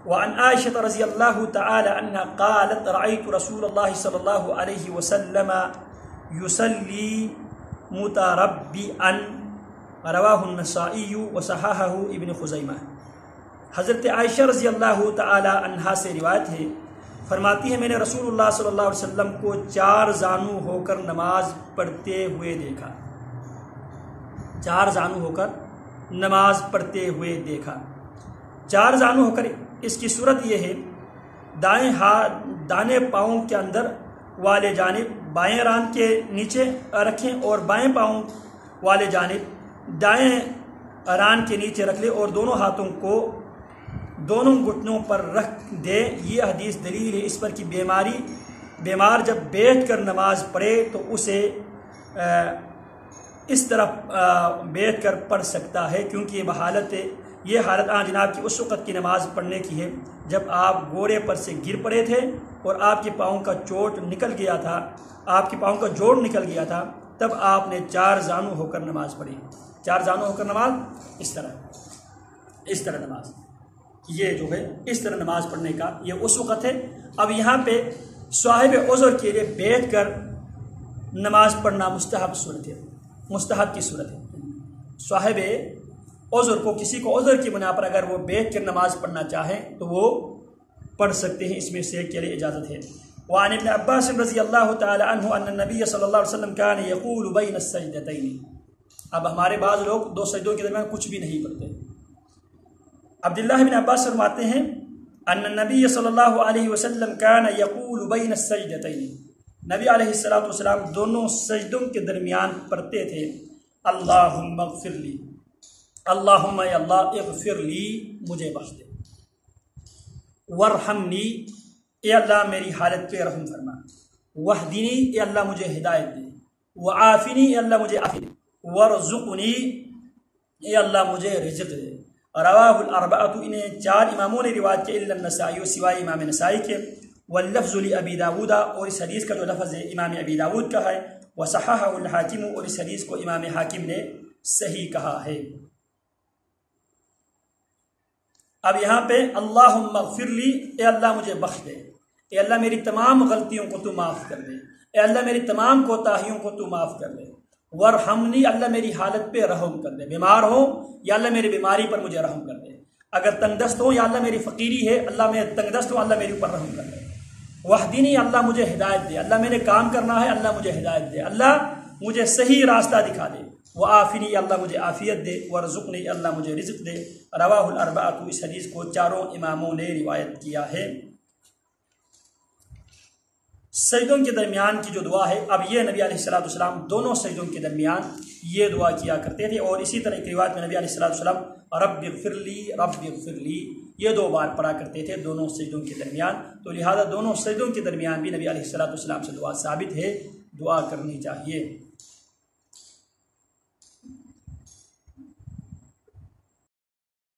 وعن عائشة رضی اللہ تعالی عنہ قالت رأيت رسول اللہ صلی اللہ علیہ وسلم يصلي متربعا رواہ النسائی وصححہ ابن خزیمہ۔ حضرت عائشہ رضی اللہ تعالی عنہا سے روایت ہے، فرماتی ہے میں نے رسول اللہ صلی اللہ علیہ وسلم کو چار زانو ہو کر نماز پڑھتے ہوئے دیکھا، چار زانو ہو کر نماز پڑھتے ہوئے دیکھا۔ چار زانو ہو کر اس کی صورت یہ ہے، دائیں پاؤں کے اندر والے جانب بائیں ران کے نیچے رکھیں اور بائیں پاؤں والے جانب دائیں ران کے نیچے رکھ لیں اور دونوں ہاتھوں کو دونوں گھٹنوں پر رکھ دے۔ یہ حدیث دلیل ہے اس پر کہ بیمار جب بیٹھ کر نماز پڑھے تو اسے اس طرح بیٹھ کر پڑھ سکتا ہے، کیونکہ یہ حالت جناب کی اس وقت کی نماز پڑھنے کی ہے جب آپ گھوڑے پر سے گر پڑے تھے اور آپ کے پاؤں کا چوٹ نکل گیا تھا، آپ کے پاؤں کا جوڑ نکل گیا تھا، تب آپ نے چار زانو ہو کر نماز پڑھی۔ چار زانو ہو کر نماز اس طرح نماز، یہ جو ہے اس طرح نماز پڑھنے کا یہ اس وقت ہے۔ اب یہاں پہ صاحب عذر کے لیے بیٹھ کر نماز پڑھنا مستحب صورت ہے، مستحب کی صورت ہے۔ صاحب عذر کو کسی کو عذر کی بنا پر اگر وہ بیٹھ کر نماز پڑھنا چاہیں تو وہ پڑھ سکتے ہیں، اس میں سے کے لیے اجازت ہے۔ وعن ابن عباس رضی اللہ تعالی عنہ ان النبی صلی اللہ علیہ وسلم کان یقول بین السجدتین۔ اب ہمارے بعض لوگ دو سجدوں کے درمیان کچھ بھی نہیں پڑھتے۔ عبداللہ بن عباس فرماتے ہیں ان النبی صلی اللہ علیہ وسلم کان یقول بین السجدتین، نبی علیہ السلام دونوں سجدوں کے درمیان پڑھتے تھے اللہم اغفر لی، اللہم یا اللہ اغفر لی مجھے بخش دے، ورحمنی اے اللہ میری حالت پہ رحم فرما، وحدنی اے اللہ مجھے ہدایت دے، وعافنی اے اللہ مجھے عافیت دے، ورزقنی اے اللہ مجھے رزق دے۔ رواہ الاربعۃ، انہیں چار اماموں نے روایت کے الا النسائی سوائے امام نسائی کے، واللفظ لابی داود، اور اس حدیث کا جو لفظ ہے امام ابی داود کا ہے، وصححہ الحاکم، اور اس حدیث کو امام حاکم نے صحیح کہا ہے۔ اب یہاں پہ اللہم اغفر لی، اے اللہ مجھے بخش دے، اے اللہ میری تمام غلطیوں کو تو معاف کر دے، اے اللہ میری تمام کوتاہیوں کو تو معاف کر دے، ورحمنی اللہ میری حالت پہ رحم کر دے، بیمار ہوں یا اللہ میری بیماری پر مجھے رحم کر دے، اگر تنگ دست ہوں یا اللہ میری فقیری ہے اللہ میں تنگ دست ہوں اللہ میرے اوپر رحم کر دے، وحدنی اللہ مجھے ہدایت دے، اللہ میں نے کام کرنا ہے اللہ مجھے ہدایت دے، اللہ مجھے صحیح راستہ دکھا دے، وعافنی اللہ مجھے عافیت دے، ورزقنی اللہ مجھے رزق دے۔ رواہ الاربعۃ، اس حدیث کو چاروں اماموں نے روایت کیا ہے۔ سجدوں کے درمیان کی جو دعا ہے، اب یہ نبی علیہ السلام دونوں سجدوں کے درمیان یہ دعا کیا کرتے تھے، اور اسی طرح ایک روایت میں نبی علیہ السلام رب اغفر لی رب اغفر لی یہ دو بار پڑھا کرتے تھے دونوں سجدوں کے درمیان، تو لہذا دونوں سجدوں کے درمیان بھی نبی علیہ السلام سے دعا ثابت ہے، دعا کرنی چاہیے۔